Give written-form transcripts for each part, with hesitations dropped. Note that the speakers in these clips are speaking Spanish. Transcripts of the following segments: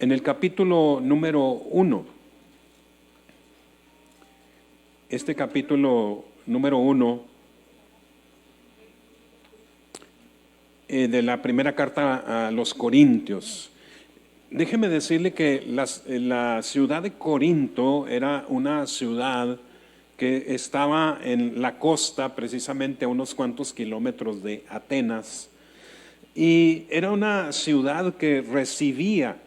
en el capítulo número 1. Este capítulo número 1 de la primera carta a los Corintios. Déjeme decirle que la ciudad de Corinto era una ciudad que estaba en la costa, precisamente a unos cuantos kilómetros de Atenas, y era una ciudad que recibía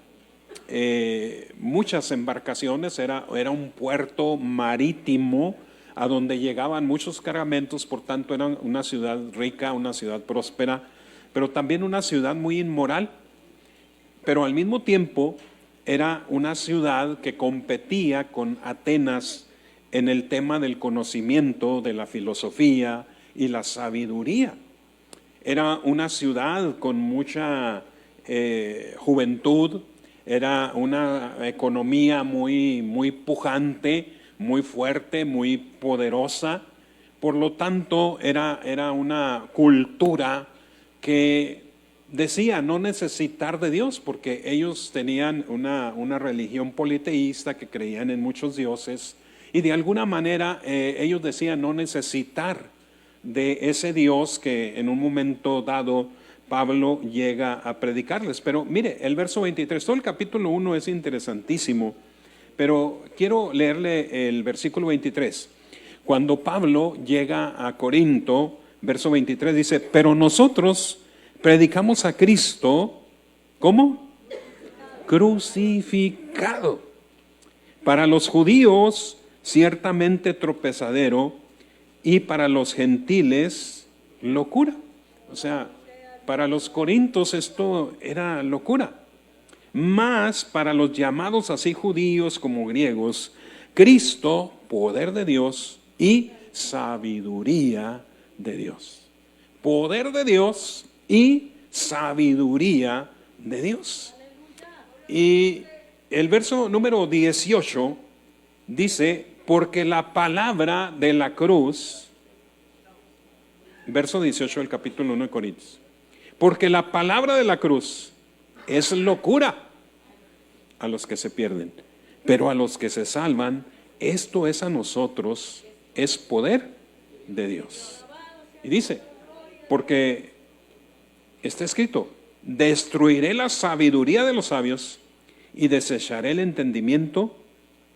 muchas embarcaciones, era un puerto marítimo a donde llegaban muchos cargamentos, por tanto era una ciudad rica, una ciudad próspera, pero también una ciudad muy inmoral. Pero al mismo tiempo era una ciudad que competía con Atenas en el tema del conocimiento, de la filosofía y la sabiduría. Era una ciudad con mucha juventud, era una economía muy pujante, muy fuerte, muy poderosa. Por lo tanto, era una cultura que decía no necesitar de Dios, porque ellos tenían una religión politeísta que creían en muchos dioses, y de alguna manera ellos decían no necesitar de ese Dios que en un momento dado Pablo llega a predicarles. Pero mire, el verso 23, todo el capítulo 1 es interesantísimo, pero quiero leerle el versículo 23. Cuando Pablo llega a Corinto, verso 23 dice, pero nosotros predicamos a Cristo, ¿cómo? Crucificado. Para los judíos, ciertamente tropezadero, y para los gentiles, locura. O sea, para los corintios esto era locura. Mas para los llamados así judíos como griegos, Cristo, poder de Dios y sabiduría de Dios. Poder de Dios y sabiduría de Dios. Y el verso número 18 dice, porque la palabra de la cruz, verso 18 del capítulo 1 de Corintios, porque la palabra de la cruz es locura a los que se pierden, pero a los que se salvan, esto es a nosotros, es poder de Dios. Y dice, porque está escrito, destruiré la sabiduría de los sabios y desecharé el entendimiento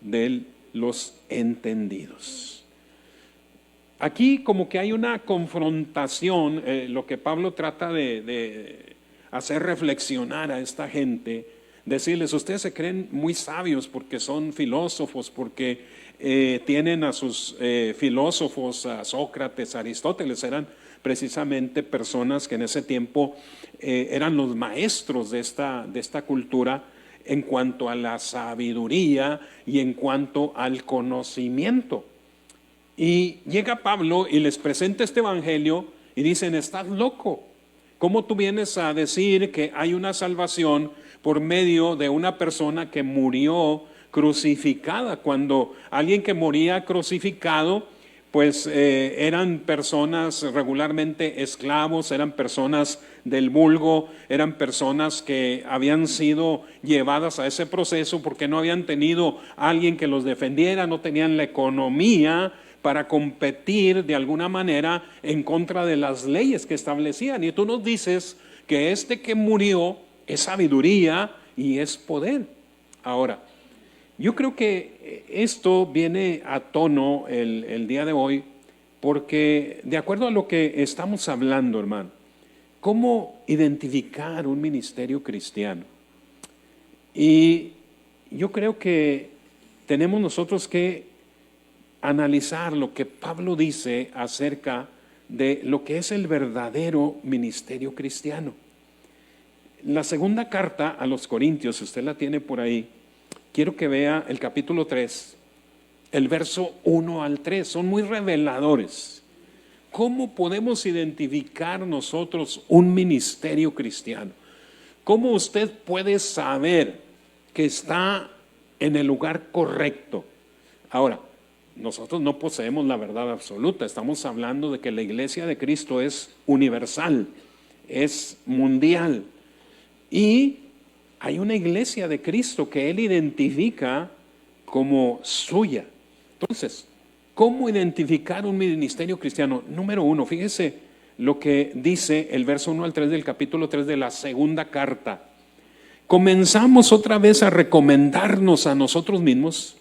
de los entendidos. Aquí como que hay una confrontación, lo que Pablo trata de hacer reflexionar a esta gente, decirles, ustedes se creen muy sabios porque son filósofos, porque tienen a sus filósofos, a Sócrates, a Aristóteles, eran precisamente personas que en ese tiempo eran los maestros de esta cultura en cuanto a la sabiduría y en cuanto al conocimiento. Y llega Pablo y les presenta este evangelio y dicen, estás loco. ¿Cómo tú vienes a decir que hay una salvación por medio de una persona que murió crucificada? Cuando alguien que moría crucificado, pues eran personas regularmente esclavos, eran personas del vulgo, eran personas que habían sido llevadas a ese proceso porque no habían tenido alguien que los defendiera, no tenían la economía para competir de alguna manera en contra de las leyes que establecían. Y tú nos dices que este que murió es sabiduría y es poder. Ahora, yo creo que esto viene a tono el día de hoy porque de acuerdo a lo que estamos hablando, hermano, ¿cómo identificar un ministerio cristiano? Y yo creo que tenemos nosotros que analizar lo que Pablo dice acerca de lo que es el verdadero ministerio cristiano. La segunda carta a los Corintios, si usted la tiene por ahí, quiero que vea el capítulo 3, el verso 1 al 3, son muy reveladores. ¿Cómo podemos identificar nosotros un ministerio cristiano? ¿Cómo usted puede saber que está en el lugar correcto? Ahora, nosotros no poseemos la verdad absoluta, estamos hablando de que la iglesia de Cristo es universal, es mundial. Y hay una iglesia de Cristo que Él identifica como suya. Entonces, ¿cómo identificar un ministerio cristiano? Número uno, fíjese lo que dice el verso 1 al 3 del capítulo 3 de la segunda carta. ¿Comenzamos otra vez a recomendarnos a nosotros mismos?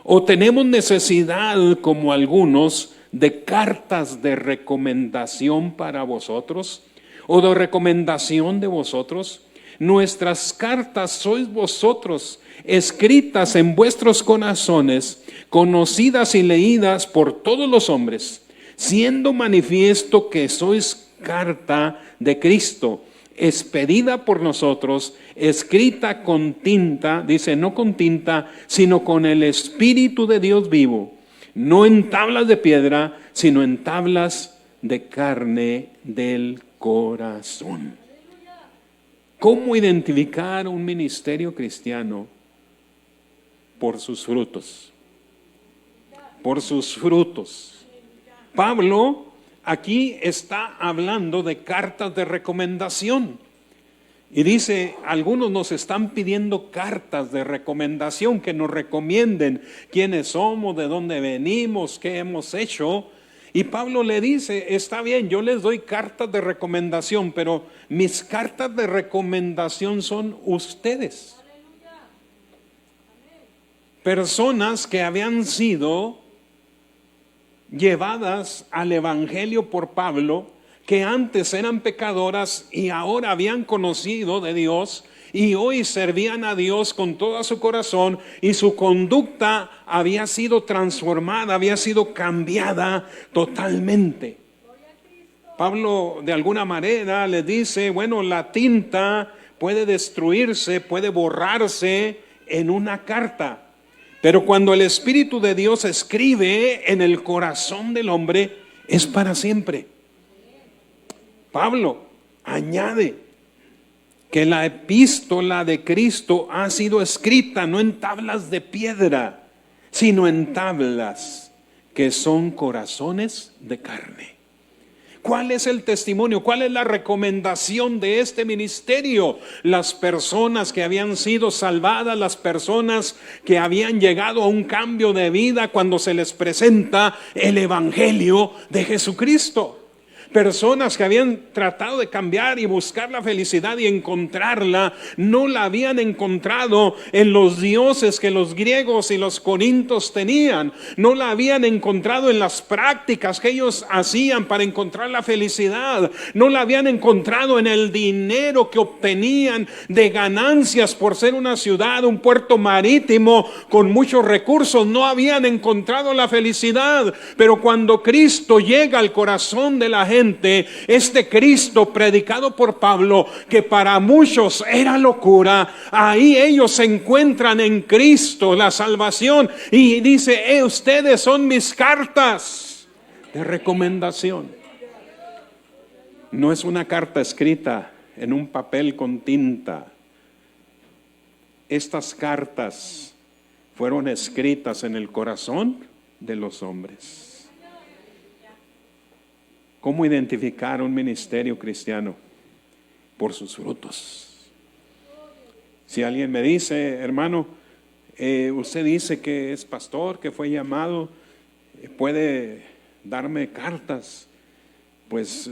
¿O tenemos necesidad, como algunos, de cartas de recomendación para vosotros? ¿O de recomendación de vosotros? Nuestras cartas sois vosotros, escritas en vuestros corazones, conocidas y leídas por todos los hombres, siendo manifiesto que sois carta de Cristo, expedida por nosotros, escrita con tinta, dice, no con tinta, sino con el Espíritu de Dios vivo, no en tablas de piedra, sino en tablas de carne del corazón. ¿Cómo identificar un ministerio cristiano? Por sus frutos. Por sus frutos. Pablo aquí está hablando de cartas de recomendación. Y dice, algunos nos están pidiendo cartas de recomendación, que nos recomienden quiénes somos, de dónde venimos, qué hemos hecho. Y Pablo le dice, está bien, yo les doy cartas de recomendación, pero mis cartas de recomendación son ustedes. Personas que habían sido llevadas al evangelio por Pablo, que antes eran pecadoras y ahora habían conocido de Dios y hoy servían a Dios con todo su corazón, y su conducta había sido transformada, había sido cambiada totalmente. Pablo de alguna manera les dice, bueno, la tinta puede destruirse, puede borrarse en una carta, pero cuando el Espíritu de Dios escribe en el corazón del hombre, es para siempre. Pablo añade que la epístola de Cristo ha sido escrita no en tablas de piedra, sino en tablas que son corazones de carne. ¿Cuál es el testimonio? ¿Cuál es la recomendación de este ministerio? Las personas que habían sido salvadas, las personas que habían llegado a un cambio de vida cuando se les presenta el evangelio de Jesucristo. Personas que habían tratado de cambiar y buscar la felicidad y encontrarla, no la habían encontrado en los dioses que los griegos y los corintios tenían. No la habían encontrado en las prácticas que ellos hacían para encontrar la felicidad. No la habían encontrado en el dinero que obtenían de ganancias por ser una ciudad, un puerto marítimo con muchos recursos. No habían encontrado la felicidad. Pero cuando Cristo llega al corazón de la gente, este Cristo predicado por Pablo, que para muchos era locura, ahí ellos se encuentran en Cristo la salvación, y dice, ustedes son mis cartas de recomendación. No es una carta escrita en un papel con tinta. Estas cartas fueron escritas en el corazón de los hombres. ¿Cómo identificar un ministerio cristiano? Por sus frutos. Si alguien me dice, hermano, usted dice que es pastor, que fue llamado, puede darme cartas. Pues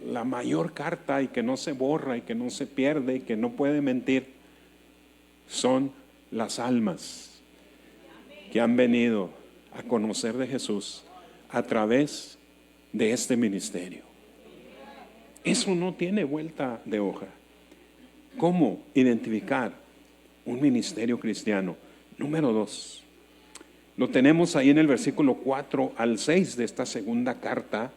la mayor carta, y que no se borra y que no se pierde y que no puede mentir, son las almas que han venido a conocer de Jesús a través de este ministerio. Eso no tiene vuelta de hoja. ¿Cómo identificar un ministerio cristiano? Número 2, lo tenemos ahí en el versículo 4 al 6 de esta segunda carta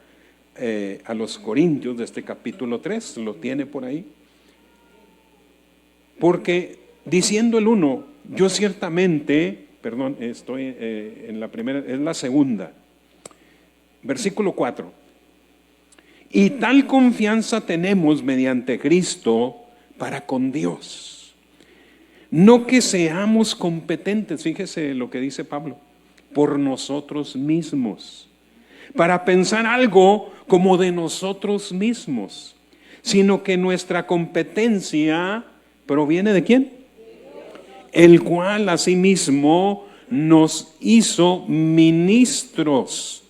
a los Corintios, de este capítulo 3, lo tiene por ahí. Porque diciendo el 1, yo ciertamente, perdón, estoy en la primera, es la segunda. Versículo 4. Y tal confianza tenemos mediante Cristo para con Dios. No que seamos competentes, fíjese lo que dice Pablo, por nosotros mismos, para pensar algo como de nosotros mismos, sino que nuestra competencia ¿proviene de quién? El cual asimismo nos hizo ministros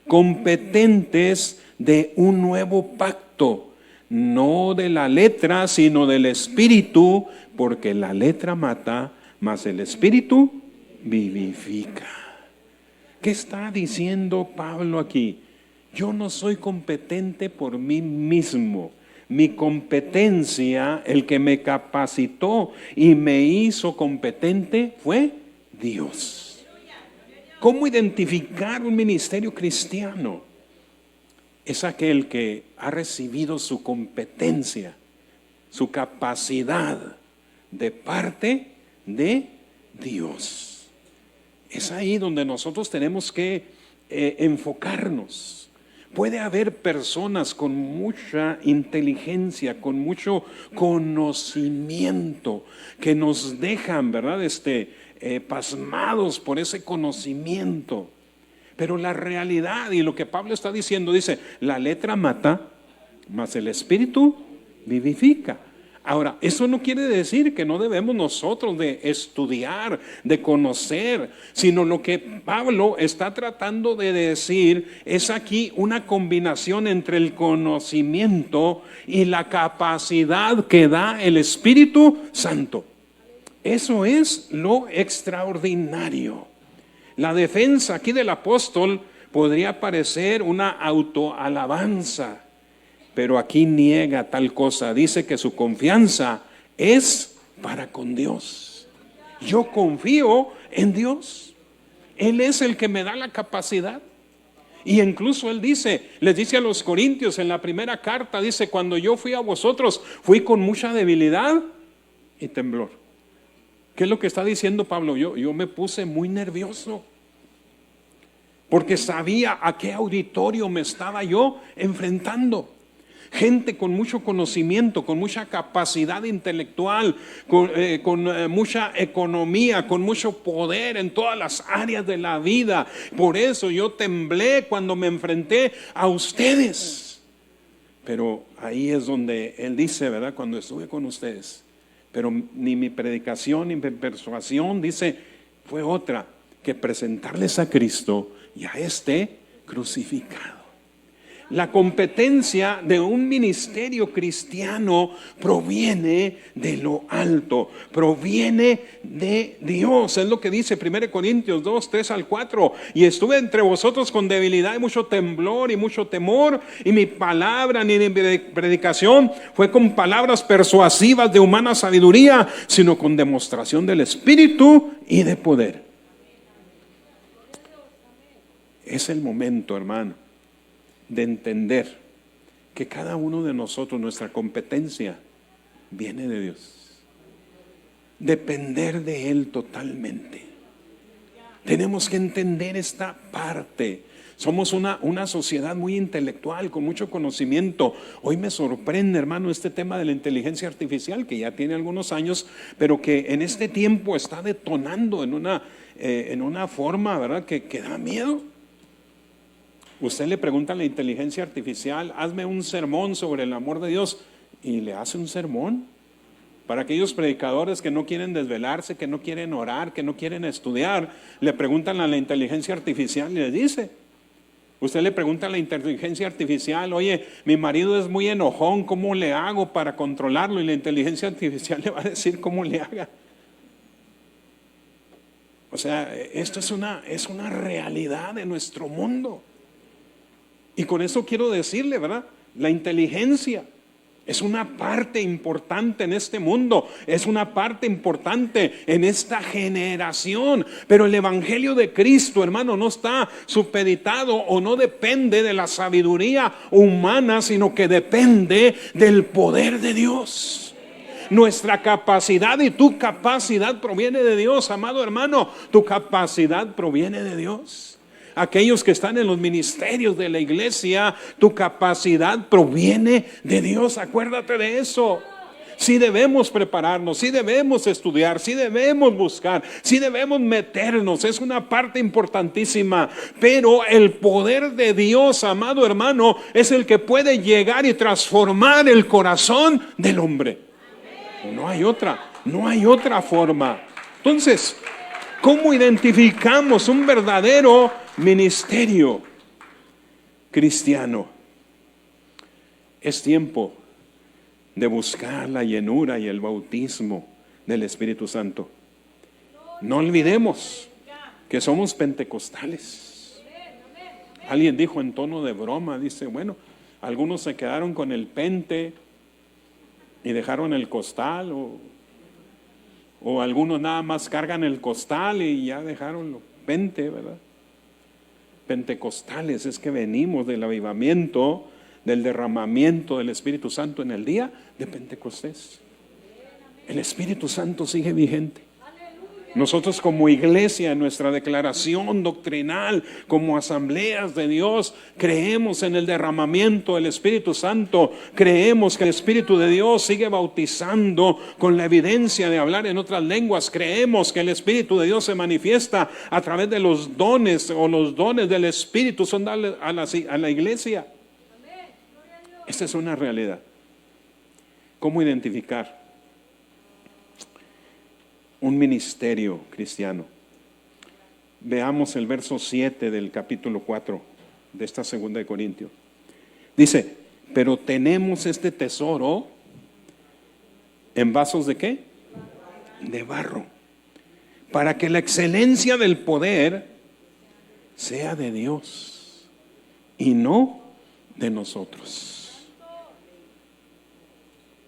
competentes de un nuevo pacto, no de la letra, sino del Espíritu, porque la letra mata, mas el Espíritu vivifica. ¿Qué está diciendo Pablo aquí? Yo no soy competente por mí mismo. Mi competencia, el que me capacitó y me hizo competente fue Dios. ¿Cómo identificar un ministerio cristiano? Es aquel que ha recibido su competencia, su capacidad de parte de Dios. Es ahí donde nosotros tenemos que enfocarnos. Puede haber personas con mucha inteligencia, con mucho conocimiento, que nos dejan, ¿verdad? Pasmados por ese conocimiento. Pero la realidad y lo que Pablo está diciendo, dice, la letra mata, mas el Espíritu vivifica. Ahora, eso no quiere decir que no debemos nosotros de estudiar, de conocer, sino lo que Pablo está tratando de decir es aquí una combinación entre el conocimiento y la capacidad que da el Espíritu Santo. Eso es lo extraordinario. La defensa aquí del apóstol podría parecer una autoalabanza, pero aquí niega tal cosa. Dice que su confianza es para con Dios. Yo confío en Dios. Él es el que me da la capacidad. Y incluso él dice, les dice a los corintios en la primera carta, dice, cuando yo fui a vosotros, fui con mucha debilidad y temblor. ¿Qué es lo que está diciendo Pablo? Yo me puse muy nervioso, porque sabía a qué auditorio me estaba yo enfrentando. Gente con mucho conocimiento, con mucha capacidad intelectual, con mucha economía, con mucho poder en todas las áreas de la vida. Por eso yo temblé cuando me enfrenté a ustedes. Pero ahí es donde él dice, ¿verdad? Cuando estuve con ustedes. Pero ni mi predicación ni mi persuasión, dice, fue otra que presentarles a Cristo y a crucificado. La competencia de un ministerio cristiano proviene de lo alto, proviene de Dios. Es lo que dice 1 Corintios 2, 3 al 4. Y estuve entre vosotros con debilidad y mucho temblor y mucho temor. Y mi palabra ni mi predicación fue con palabras persuasivas de humana sabiduría, sino con demostración del Espíritu y de poder. Es el momento, hermano, de entender que cada uno de nosotros, nuestra competencia viene de Dios. Depender de Él totalmente. Tenemos que entender esta parte. Somos una sociedad muy intelectual, con mucho conocimiento. Hoy me sorprende, hermano, este tema de la inteligencia artificial, que ya tiene algunos años, pero que en este tiempo está detonando en una forma, ¿verdad?, que da miedo. Usted le pregunta a la inteligencia artificial, hazme un sermón sobre el amor de Dios, y le hace un sermón. Para aquellos predicadores que no quieren desvelarse, que no quieren orar, que no quieren estudiar, le preguntan a la inteligencia artificial y le dice. Usted le pregunta a la inteligencia artificial, oye, mi marido es muy enojón, ¿cómo le hago para controlarlo? Y la inteligencia artificial le va a decir cómo le haga. O sea, esto es una realidad de nuestro mundo. Y con eso quiero decirle, ¿verdad? La inteligencia es una parte importante en este mundo, es una parte importante en esta generación. Pero el Evangelio de Cristo, hermano, no está supeditado o no depende de la sabiduría humana, sino que depende del poder de Dios. Nuestra capacidad y tu capacidad proviene de Dios, amado hermano. Tu capacidad proviene de Dios. Aquellos que están en los ministerios de la iglesia, tu capacidad proviene de Dios. Acuérdate de eso. Sí debemos prepararnos, sí debemos estudiar, sí debemos buscar, sí debemos meternos. Es una parte importantísima. Pero el poder de Dios, amado hermano, es el que puede llegar y transformar el corazón del hombre. No hay otra forma. Entonces, ¿cómo identificamos un verdadero ministerio cristiano? Es tiempo de buscar la llenura y el bautismo del Espíritu Santo. No olvidemos que somos pentecostales. Alguien dijo en tono de broma, dice, bueno, algunos se quedaron con el pente y dejaron el costal, o algunos nada más cargan el costal y ya dejaron lo pente, ¿verdad? Pentecostales es que venimos del avivamiento, del derramamiento del Espíritu Santo en el día de Pentecostés. El Espíritu Santo sigue vigente. Nosotros como iglesia, en nuestra declaración doctrinal, como asambleas de Dios, creemos en el derramamiento del Espíritu Santo. Creemos que el Espíritu de Dios sigue bautizando con la evidencia de hablar en otras lenguas. Creemos que el Espíritu de Dios se manifiesta a través de los dones, o los dones del Espíritu son dados a la iglesia. Esta es una realidad. ¿Cómo identificar un ministerio cristiano? Veamos el verso 7 del capítulo 4 de esta segunda de Corintios. Dice, pero tenemos este tesoro en vasos ¿de qué? De barro, para que la excelencia del poder sea de Dios y no de nosotros.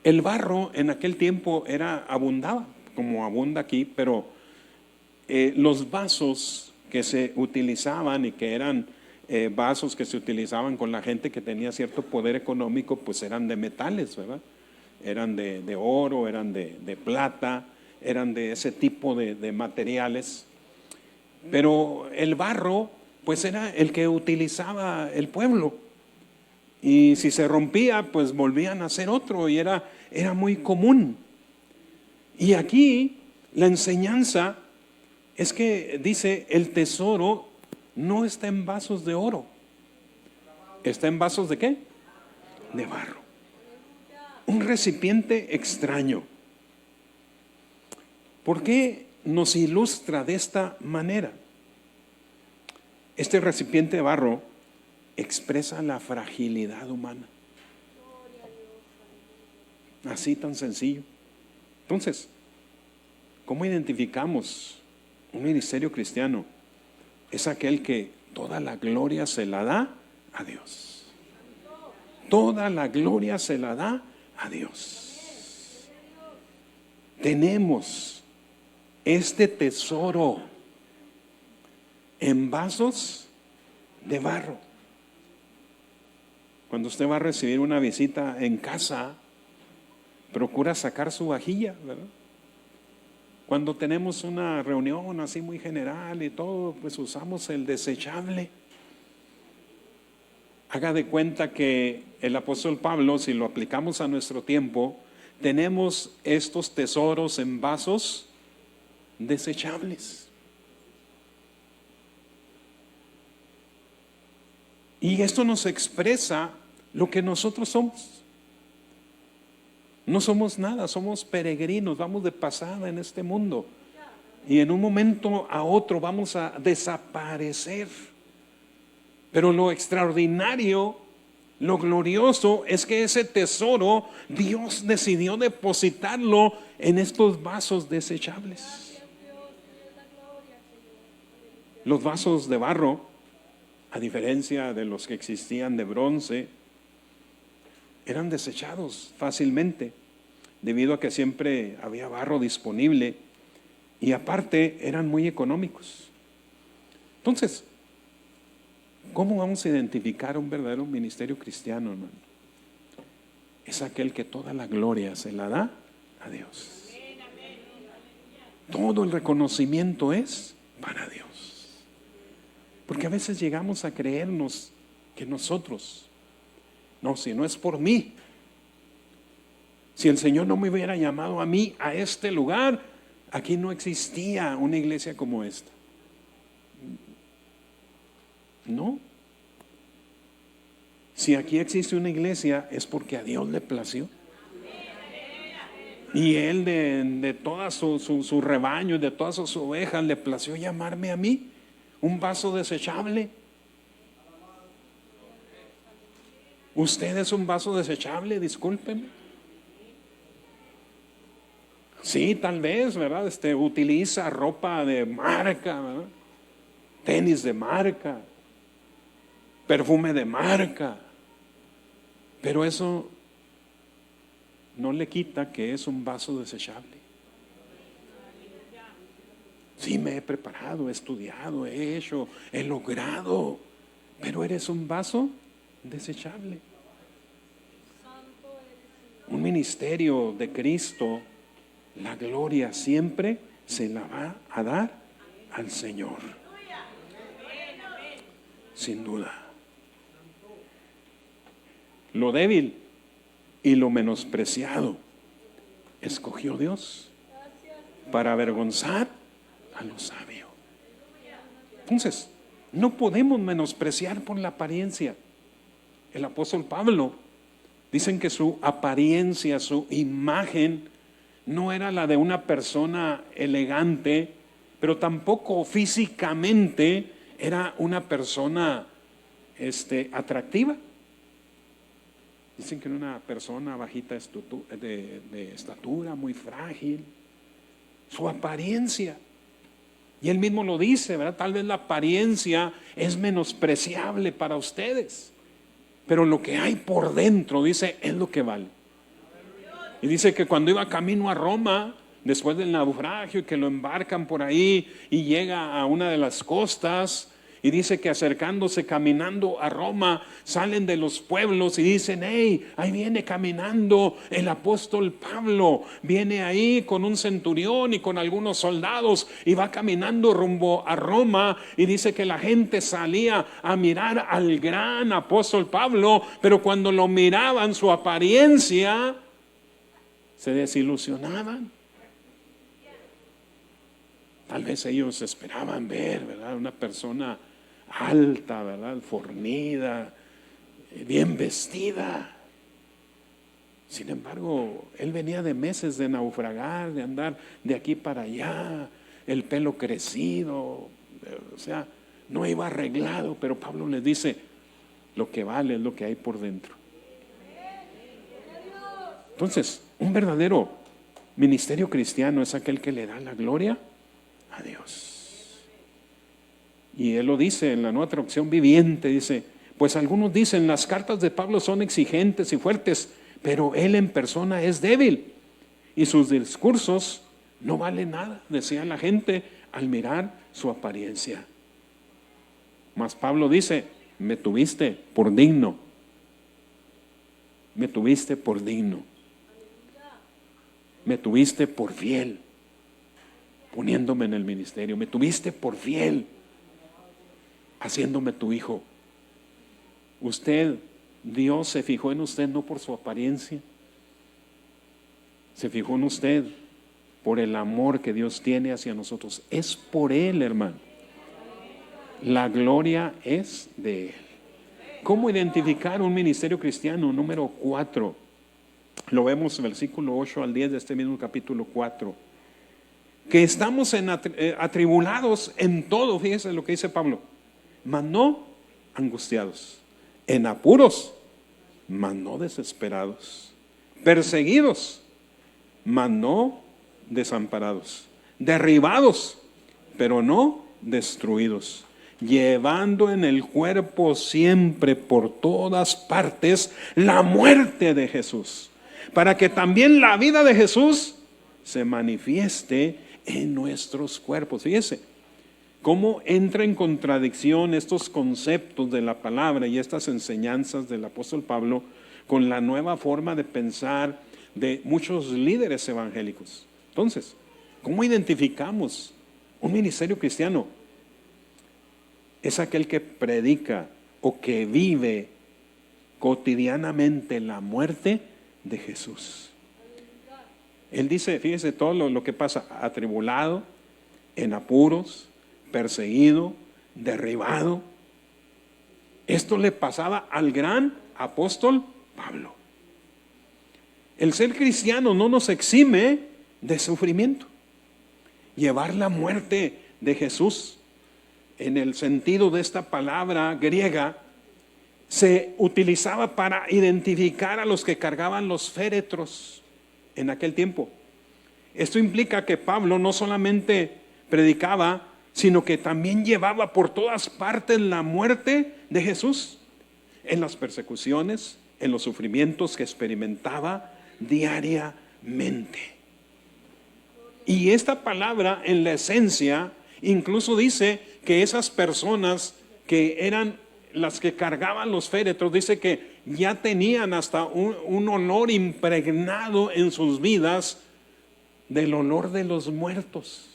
El barro en aquel tiempo abundaba, como abunda aquí, pero los vasos que se utilizaban y que eran vasos que se utilizaban con la gente que tenía cierto poder económico, pues eran de metales, ¿verdad? Eran de oro, eran de plata, eran de ese tipo de materiales. Pero el barro, pues era el que utilizaba el pueblo. Y si se rompía, pues volvían a hacer otro, y era muy común. Y aquí la enseñanza es que dice, el tesoro no está en vasos de oro. ¿Está en vasos de qué? De barro. Un recipiente extraño. ¿Por qué nos ilustra de esta manera? Este recipiente de barro expresa la fragilidad humana. Así tan sencillo. Entonces, ¿cómo identificamos un ministerio cristiano? Es aquel que toda la gloria se la da a Dios. Toda la gloria se la da a Dios. Tenemos este tesoro en vasos de barro. Cuando usted va a recibir una visita en casa, procura sacar su vajilla, ¿verdad? Cuando tenemos una reunión así muy general y todo, pues usamos el desechable. Haga de cuenta que el apóstol Pablo, si lo aplicamos a nuestro tiempo, tenemos estos tesoros en vasos desechables. Y esto nos expresa lo que nosotros somos. No somos nada, somos peregrinos, vamos de pasada en este mundo. Y en un momento a otro vamos a desaparecer. Pero lo extraordinario, lo glorioso es que ese tesoro Dios decidió depositarlo en estos vasos desechables. Los vasos de barro, a diferencia de los que existían de bronce, eran desechados fácilmente, debido a que siempre había barro disponible, y aparte eran muy económicos. Entonces, ¿cómo vamos a identificar un verdadero ministerio cristiano, hermano? Es aquel que toda la gloria se la da a Dios. Todo el reconocimiento es para Dios. Porque a veces llegamos a creernos que nosotros, no, si no es por mí, si el Señor no me hubiera llamado a mí a este lugar, aquí no existía una iglesia como esta. No. Si aquí existe una iglesia es porque a Dios le plació. Y él de toda su rebaño, de todas sus ovejas, le plació llamarme a mí un vaso desechable. Usted es un vaso desechable, discúlpeme. Sí, tal vez, ¿verdad? Utiliza ropa de marca, ¿verdad? Tenis de marca, perfume de marca. Pero eso no le quita que es un vaso desechable. Sí, me he preparado, he estudiado, he hecho, he logrado, pero eres un vaso desechable. Un ministerio de Cristo, la gloria siempre se la va a dar al Señor, sin duda. Lo débil y lo menospreciado escogió Dios para avergonzar a lo sabio. Entonces, no podemos menospreciar por la apariencia. El apóstol Pablo, dicen que su apariencia, su imagen, no era la de una persona elegante, pero tampoco físicamente era una persona atractiva. Dicen que era una persona bajita de estatura, muy frágil. Su apariencia. Y él mismo lo dice, ¿verdad? Tal vez la apariencia es menospreciable para ustedes, pero lo que hay por dentro, dice, es lo que vale. Y dice que cuando iba camino a Roma, después del naufragio, y que lo embarcan por ahí y llega a una de las costas, y dice que acercándose, caminando a Roma, salen de los pueblos y dicen: hey, ahí viene caminando el apóstol Pablo, viene ahí con un centurión y con algunos soldados y va caminando rumbo a Roma. Y dice que la gente salía a mirar al gran apóstol Pablo, pero cuando lo miraban, su apariencia, se desilusionaban. Tal vez ellos esperaban ver, ¿verdad?, una persona alta, ¿verdad?, fornida, bien vestida. Sin embargo, él venía de meses de naufragar, de andar de aquí para allá, el pelo crecido, o sea, no iba arreglado, pero Pablo les dice: lo que vale es lo que hay por dentro. Entonces, un verdadero ministerio cristiano es aquel que le da la gloria a Dios. Y él lo dice en la Nueva Traducción Viviente, dice: pues algunos dicen, las cartas de Pablo son exigentes y fuertes, pero él en persona es débil y sus discursos no valen nada, decía la gente al mirar su apariencia. Mas Pablo dice: me tuviste por digno, me tuviste por digno, me tuviste por fiel, poniéndome en el ministerio, me tuviste por fiel, haciéndome tu hijo. Usted, Dios se fijó en usted no por su apariencia, se fijó en usted por el amor que Dios tiene hacia nosotros. Es por Él, hermano. La gloria es de Él. ¿Cómo identificar un ministerio cristiano? Número 4. Lo vemos en versículo 8 al 10 de este mismo capítulo 4. Que estamos atribulados en todo, fíjese lo que dice Pablo, mas no angustiados, en apuros, mas no desesperados, perseguidos, mas no desamparados, derribados, pero no destruidos, llevando en el cuerpo siempre por todas partes la muerte de Jesús, para que también la vida de Jesús se manifieste en nuestros cuerpos. Fíjese cómo entra en contradicción estos conceptos de la palabra y estas enseñanzas del apóstol Pablo con la nueva forma de pensar de muchos líderes evangélicos. Entonces, ¿cómo identificamos un ministerio cristiano? Es aquel que predica o que vive cotidianamente la muerte de Jesús. Él dice, fíjese todo lo que pasa: atribulado, en apuros, perseguido, derribado. Esto le pasaba al gran apóstol Pablo. el ser cristiano no nos exime de sufrimiento. Llevar la muerte de Jesús, en el sentido de esta palabra griega, se utilizaba para identificar a los que cargaban los féretros en aquel tiempo. Esto implica que Pablo no solamente predicaba, sino que también llevaba por todas partes la muerte de Jesús, en las persecuciones, en los sufrimientos que experimentaba diariamente. Y esta palabra, en la esencia, incluso dice que esas personas que eran las que cargaban los féretros, dice que ya tenían hasta un olor impregnado en sus vidas del olor de los muertos.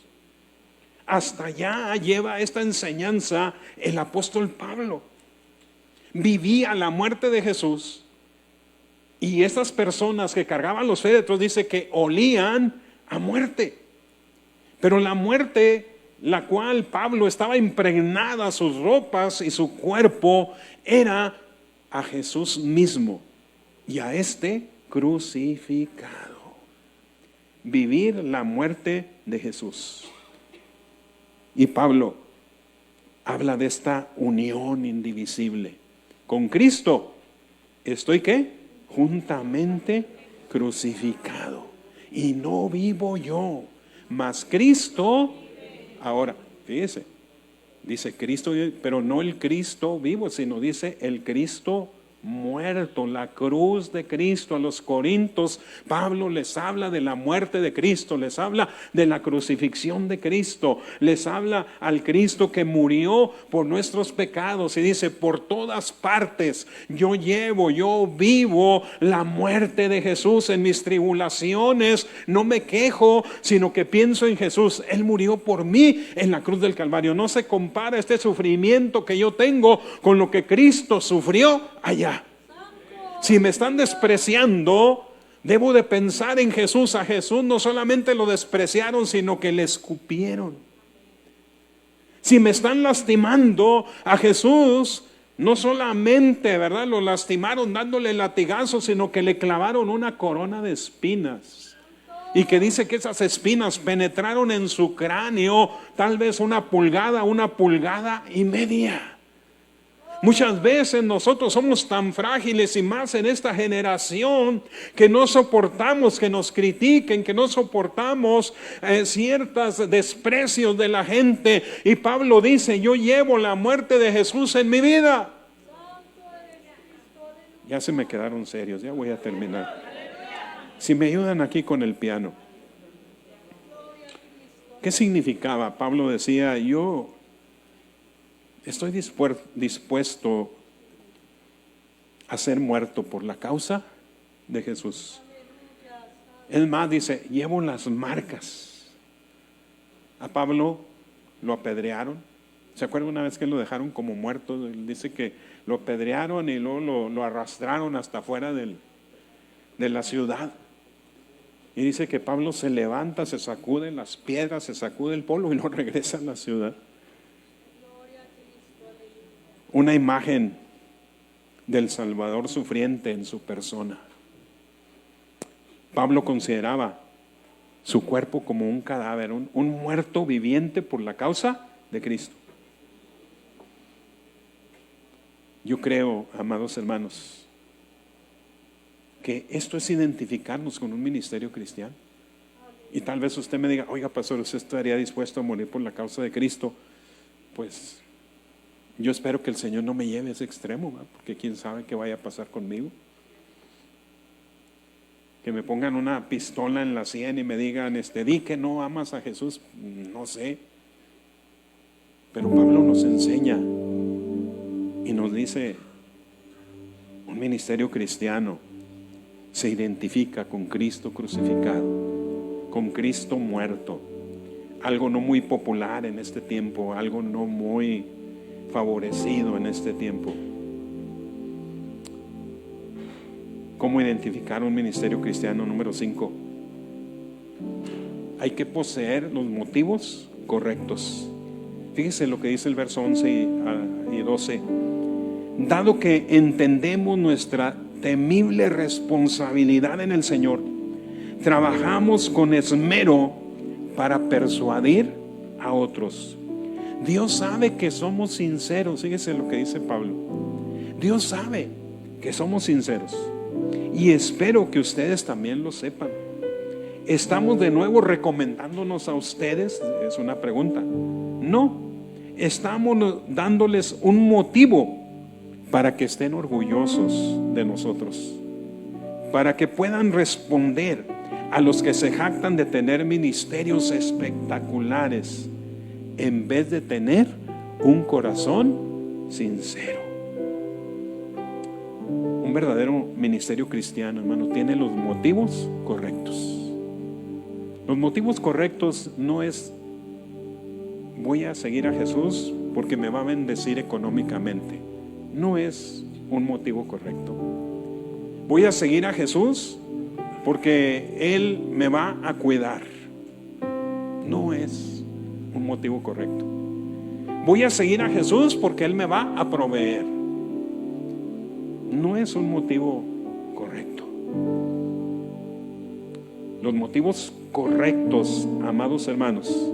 Hasta allá lleva esta enseñanza el apóstol Pablo. Vivía la muerte de Jesús, y estas personas que cargaban los féretros dice que olían a muerte. Pero la muerte, la cual Pablo estaba impregnada sus ropas y su cuerpo, era a Jesús mismo y a este crucificado. Vivir la muerte de Jesús. Y Pablo habla de esta unión indivisible. Con Cristo estoy ¿qué? Juntamente crucificado. Y no vivo yo, mas Cristo. Ahora, fíjese, dice Cristo, pero no el Cristo vivo, sino dice el Cristo muerto, la cruz de Cristo. A los Corintios Pablo les habla de la muerte de Cristo, les habla de la crucifixión de Cristo, les habla al Cristo que murió por nuestros pecados, y dice: por todas partes yo vivo la muerte de Jesús. En mis tribulaciones no me quejo, sino que pienso en Jesús. Él murió por mí en la cruz del Calvario. No se compara este sufrimiento que yo tengo con lo que Cristo sufrió allá. Si me están despreciando, debo de pensar en Jesús. A Jesús no solamente lo despreciaron, sino que le escupieron. Si me están lastimando, a Jesús no solamente, ¿verdad?, lo lastimaron dándole latigazos, sino que le clavaron una corona de espinas. Y que dice que esas espinas penetraron en su cráneo tal vez 1 pulgada, 1,5 pulgadas. Muchas veces nosotros somos tan frágiles, y más en esta generación, que no soportamos que nos critiquen, que no soportamos ciertos desprecios de la gente. Y Pablo dice: yo llevo la muerte de Jesús en mi vida. Ya se me quedaron serios, ya voy a terminar. Si me ayudan aquí con el piano. ¿Qué significaba? Pablo decía: yo estoy dispuesto a ser muerto por la causa de Jesús. Es más, dice: llevo las marcas. A Pablo lo apedrearon. ¿Se acuerdan una vez que lo dejaron como muerto? Él dice que lo apedrearon y luego lo arrastraron hasta afuera de la ciudad. Y dice que Pablo se levanta, se sacude las piedras, se sacude el polvo y lo regresa a la ciudad. Una imagen del Salvador sufriente en su persona. Pablo consideraba su cuerpo como un cadáver, un muerto viviente por la causa de Cristo. Yo creo, amados hermanos, que esto es identificarnos con un ministerio cristiano. Y tal vez usted me diga: oiga, pastor, ¿usted estaría dispuesto a morir por la causa de Cristo? Pues yo espero que el Señor no me lleve a ese extremo, ¿verdad? Porque quién sabe qué vaya a pasar conmigo. Que me pongan una pistola en la sien y me digan: di que no amas a Jesús. No sé. Pero Pablo nos enseña y nos dice: un ministerio cristiano se identifica con Cristo crucificado, con Cristo muerto. Algo no muy popular en este tiempo, algo no muy favorecido en este tiempo. ¿Cómo identificar un ministerio cristiano? Número 5. Hay que poseer los motivos correctos. Fíjese lo que dice el verso 11 y 12. Dado que entendemos nuestra temible responsabilidad en el Señor, trabajamos con esmero para persuadir a otros. Dios sabe que somos sinceros. Fíjese lo que dice Pablo. Dios sabe que somos sinceros, y espero que ustedes también lo sepan. ¿Estamos de nuevo recomendándonos a ustedes? Es una pregunta. No, estamos dándoles un motivo para que estén orgullosos de nosotros, para que puedan responder a los que se jactan de tener ministerios espectaculares, en vez de tener un corazón sincero. Un verdadero ministerio cristiano, hermano, tiene los motivos correctos. Los motivos correctos no es: voy a seguir a Jesús porque me va a bendecir económicamente. No es un motivo correcto. Voy a seguir a Jesús porque Él me va a cuidar. No es un motivo correcto. Voy a seguir a Jesús porque Él me va a proveer. No es un motivo correcto. Los motivos correctos, amados hermanos,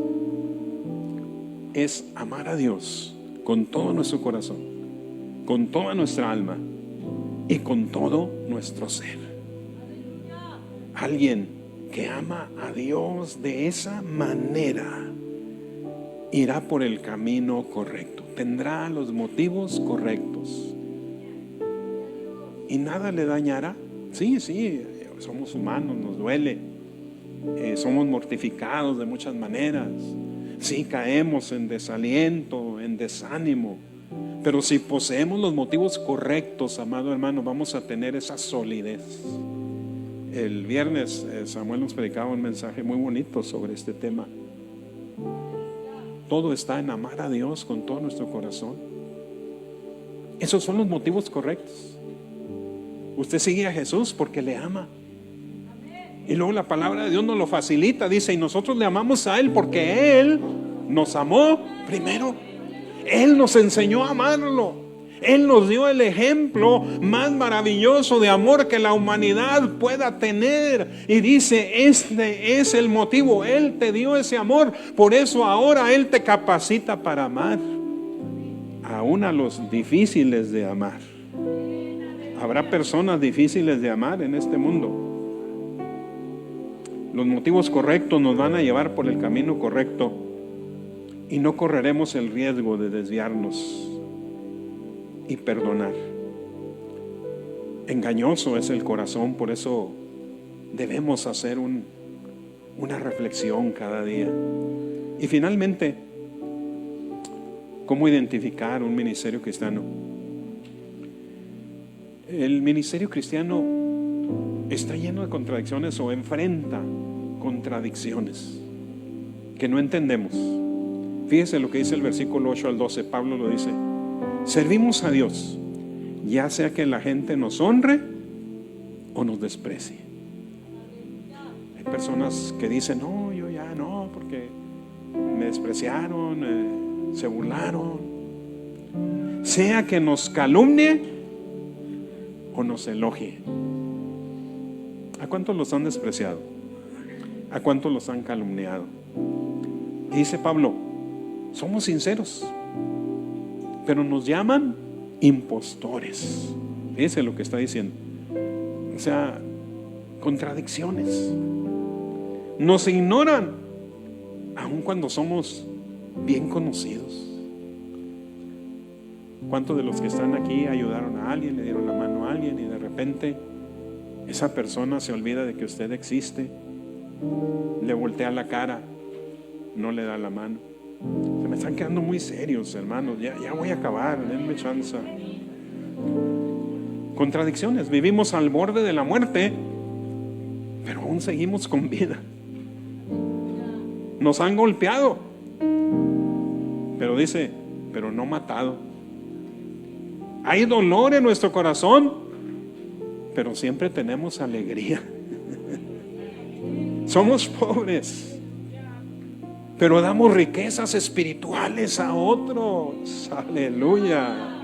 es amar a Dios con todo nuestro corazón, con toda nuestra alma y con todo nuestro ser. Alguien que ama a Dios de esa manera irá por el camino correcto, tendrá los motivos correctos y nada le dañará. Sí, somos humanos, nos duele, somos mortificados de muchas maneras, sí, caemos en desaliento, en desánimo, pero si poseemos los motivos correctos, amado hermano, vamos a tener esa solidez. El viernes Samuel nos predicaba un mensaje muy bonito sobre este tema. Todo está en amar a Dios con todo nuestro corazón. Esos son los motivos correctos. Usted sigue a Jesús porque le ama. Y luego la palabra de Dios nos lo facilita. Dice, y nosotros le amamos a Él porque Él nos amó primero. Él nos enseñó a amarlo. Él nos dio el ejemplo más maravilloso de amor que la humanidad pueda tener. Y dice, este es el motivo. Él te dio ese amor. Por eso ahora Él te capacita para amar. Aún a los difíciles de amar. Habrá personas difíciles de amar en este mundo. Los motivos correctos nos van a llevar por el camino correcto y no correremos el riesgo de desviarnos y perdonar. Engañoso es el corazón, por eso debemos hacer una reflexión cada día. Y finalmente, ¿cómo identificar un ministerio cristiano? El ministerio cristiano está lleno de contradicciones o enfrenta contradicciones que no entendemos. Fíjese lo que dice el versículo 8 al 12. Pablo lo dice: servimos a Dios, ya sea que la gente nos honre o nos desprecie. Hay personas que dicen, no, yo ya no, porque me despreciaron, se burlaron. Sea que nos calumnie o nos elogie. ¿A cuántos los han despreciado? ¿A cuántos los han calumniado? Y dice Pablo, somos sinceros, pero nos llaman impostores. Fíjense lo que está diciendo. O sea, contradicciones. Nos ignoran, aun cuando somos bien conocidos. ¿Cuántos de los que están aquí ayudaron a alguien, le dieron la mano a alguien y de repente esa persona se olvida de que usted existe, le voltea la cara, no le da la mano? Se me están quedando muy serios, hermanos. Ya voy a acabar, denme chance. Contradicciones. Vivimos al borde de la muerte, pero aún seguimos con vida. Nos han golpeado, pero dice, pero no matado. Hay dolor en nuestro corazón, pero siempre tenemos alegría. Somos pobres, pero damos riquezas espirituales a otros. Aleluya.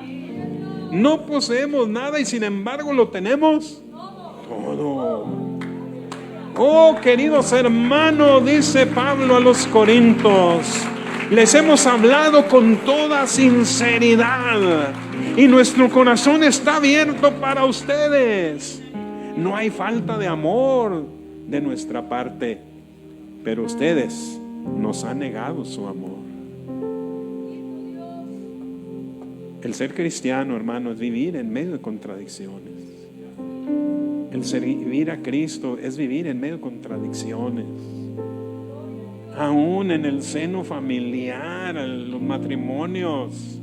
No poseemos nada y sin embargo lo tenemos todo. Oh, queridos hermanos, dice Pablo a los Corintios, les hemos hablado con toda sinceridad y nuestro corazón está abierto para ustedes. No hay falta de amor de nuestra parte, pero ustedes nos han negado su amor. El ser cristiano, hermano, es vivir en medio de contradicciones. El servir a Cristo es vivir en medio de contradicciones. Aún en el seno familiar, en los matrimonios,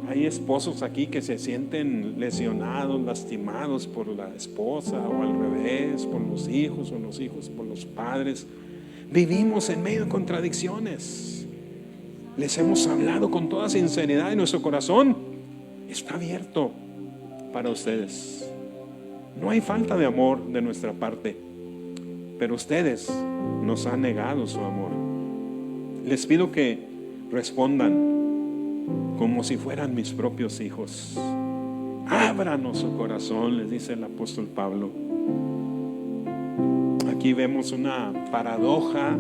hay esposos aquí que se sienten lesionados, lastimados por la esposa, o al revés, por los hijos, o los hijos por los padres. Vivimos en medio de contradicciones. Les hemos hablado con toda sinceridad y nuestro corazón está abierto para ustedes. No hay falta de amor de nuestra parte, pero ustedes nos han negado su amor. Les pido que respondan como si fueran mis propios hijos. Ábranos su corazón, les dice el apóstol Pablo. Aquí vemos una paradoja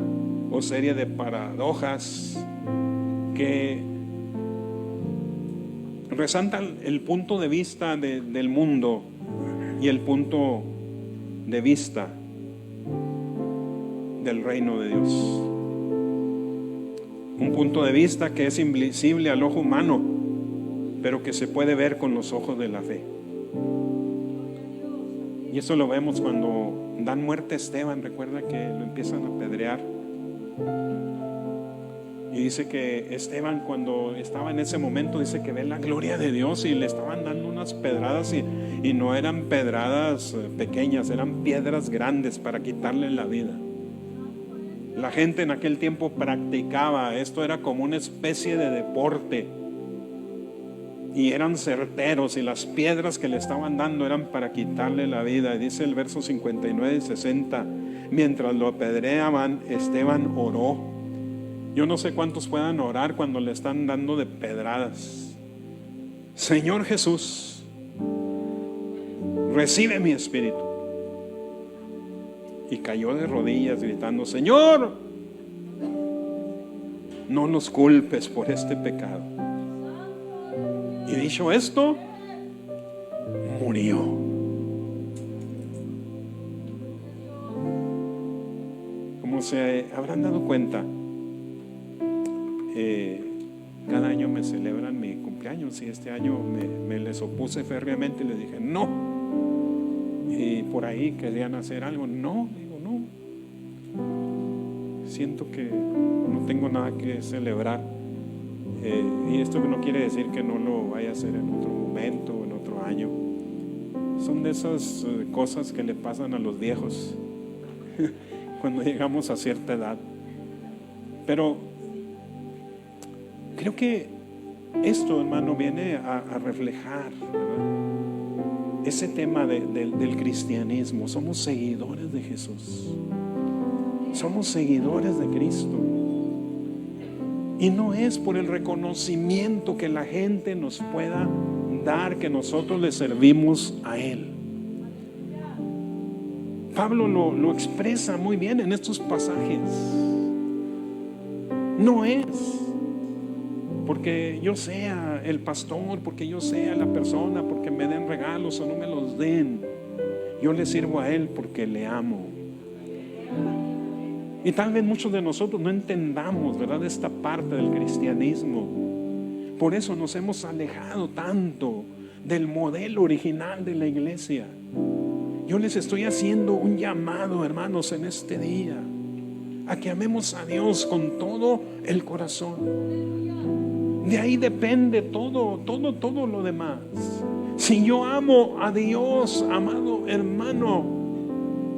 o serie de paradojas que resaltan el punto de vista del mundo y el punto de vista del reino de Dios. Un punto de vista que es invisible al ojo humano, pero que se puede ver con los ojos de la fe. Y eso lo vemos cuando dan muerte a Esteban. Recuerda que lo empiezan a apedrear. Y dice que Esteban, cuando estaba en ese momento, dice que ve la gloria de Dios y le estaban dando unas pedradas y no eran pedradas pequeñas, eran piedras grandes para quitarle la vida. La gente en aquel tiempo practicaba, esto era como una especie de deporte y eran certeros, y las piedras que le estaban dando eran para quitarle la vida. Y dice el verso 59 y 60, mientras lo apedreaban, Esteban oró. Yo no sé cuántos puedan orar cuando le están dando de pedradas. Señor Jesús, recibe mi espíritu. Y cayó de rodillas gritando: Señor, no nos culpes por este pecado. Y dicho esto, murió. Como se habrán dado cuenta, cada año me celebran mi cumpleaños, y este año me les opuse férreamente y les dije no. Y por ahí querían hacer algo. No, digo no. Siento que no tengo nada que celebrar. Y esto no quiere decir que no lo vaya a hacer en otro momento o en otro año. Son de esas cosas que le pasan a los viejos cuando llegamos a cierta edad. Pero creo que esto, hermano, viene a reflejar, ¿verdad?, ese tema del cristianismo. Somos seguidores de Jesús. Somos seguidores de Cristo. Y no es por el reconocimiento que la gente nos pueda dar que nosotros le servimos a Él. Pablo lo expresa muy bien en estos pasajes. No es porque yo sea el pastor, porque yo sea la persona, porque me den regalos o no me los den. Yo le sirvo a Él porque le amo. Y tal vez muchos de nosotros no entendamos, ¿verdad?, esta parte del cristianismo. Por eso nos hemos alejado tanto del modelo original de la iglesia. Yo les estoy haciendo un llamado, hermanos, en este día, a que amemos a Dios con todo el corazón. De ahí depende todo lo demás. Si yo amo a Dios, amado hermano,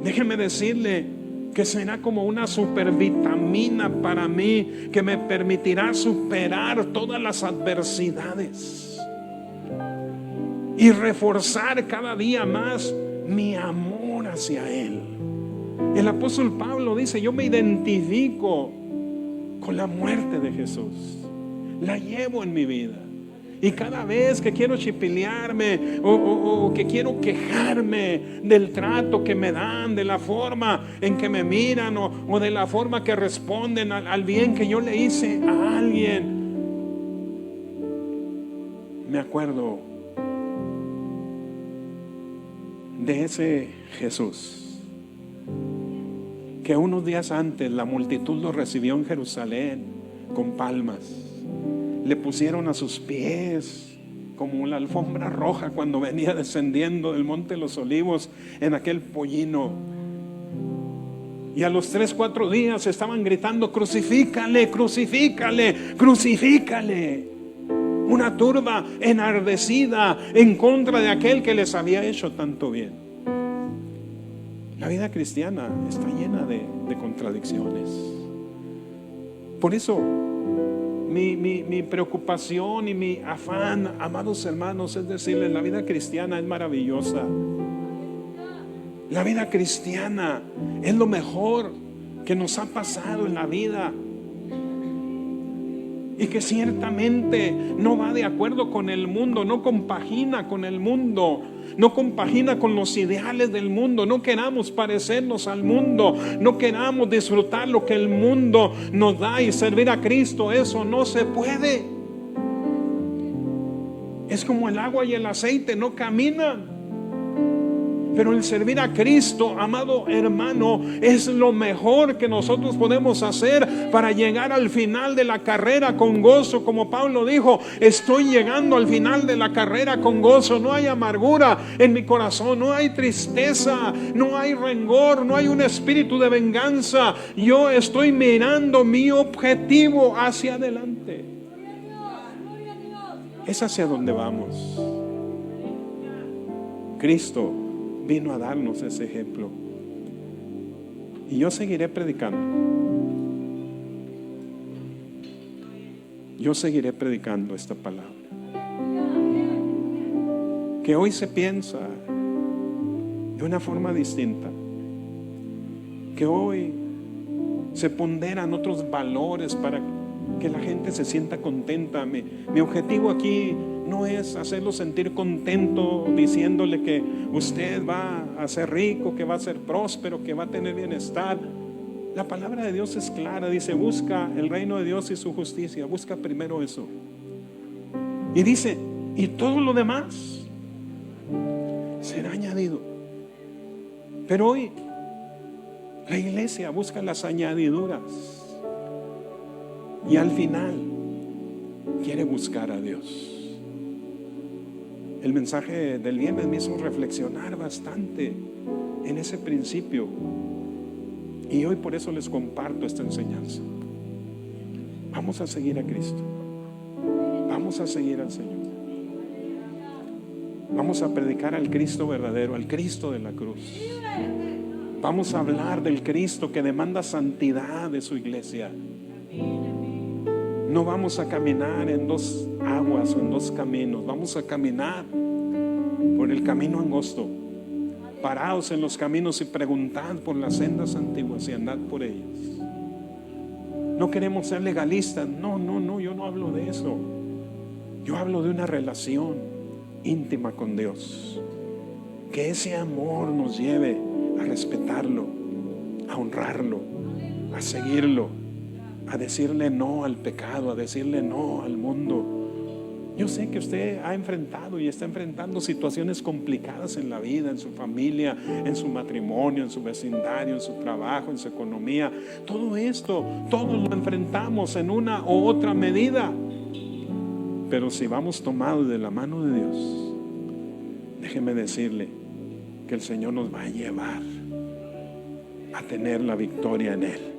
déjeme decirle que será como una supervitamina para mí, que me permitirá superar todas las adversidades y reforzar cada día más mi amor hacia Él. El apóstol Pablo dice: yo me identifico con la muerte de Jesús, la llevo en mi vida. Y cada vez que quiero chipilearme o que quiero quejarme del trato que me dan, de la forma en que me miran o de la forma que responden al bien que yo le hice a alguien, me acuerdo de ese Jesús que unos días antes la multitud lo recibió en Jerusalén con palmas. Le pusieron a sus pies como la alfombra roja cuando venía descendiendo del monte de los Olivos en aquel pollino. Y a los 3-4 días estaban gritando: crucifícale, crucifícale, crucifícale. Una turba enardecida en contra de aquel que les había hecho tanto bien. La vida cristiana está llena de contradicciones. Por eso mi preocupación y mi afán, amados hermanos, es decirles: la vida cristiana es maravillosa. La vida cristiana es lo mejor que nos ha pasado en la vida, y que ciertamente no va de acuerdo con el mundo, no compagina con el mundo, no compagina con los ideales del mundo. No queramos parecernos al mundo, no queramos disfrutar lo que el mundo nos da y servir a Cristo. Eso no se puede. Es como el agua y el aceite, no caminan. Pero el servir a Cristo, amado hermano, es lo mejor que nosotros podemos hacer para llegar al final de la carrera con gozo. Como Pablo dijo: estoy llegando al final de la carrera con gozo. No hay amargura en mi corazón, no hay tristeza, no hay rencor, no hay un espíritu de venganza. Yo estoy mirando mi objetivo hacia adelante. Es hacia donde vamos. Cristo vino a darnos ese ejemplo. Y yo seguiré predicando. Yo seguiré predicando esta palabra. Que hoy se piensa de una forma distinta. Que hoy se ponderan otros valores para que la gente se sienta contenta. Mi objetivo aquí no es hacerlo sentir contento diciéndole que usted va a ser rico, que va a ser próspero, que va a tener bienestar. La palabra de Dios es clara, dice: busca el reino de Dios y su justicia, busca primero eso. Y dice: y todo lo demás será añadido. Pero hoy la iglesia busca las añadiduras y al final quiere buscar a Dios. El mensaje del viernes me hizo reflexionar bastante en ese principio, y hoy por eso les comparto esta enseñanza. Vamos a seguir a Cristo, vamos a seguir al Señor, vamos a predicar al Cristo verdadero, al Cristo de la cruz. Vamos a hablar del Cristo que demanda santidad de su iglesia. No vamos a caminar en dos aguas o en dos caminos. Vamos a caminar por el camino angosto. Paraos en los caminos y preguntad por las sendas antiguas y andad por ellas. No queremos ser legalistas. No, yo no hablo de eso. Yo hablo de una relación íntima con Dios. Que ese amor nos lleve a respetarlo, a honrarlo, a seguirlo, a decirle no al pecado, a decirle no al mundo. Yo sé que usted ha enfrentado y está enfrentando situaciones complicadas en la vida, en su familia, en su matrimonio, en su vecindario, en su trabajo, en su economía. Todo esto, todos lo enfrentamos en una u otra medida. Pero si vamos tomados de la mano de Dios, déjeme decirle que el Señor nos va a llevar a tener la victoria en Él.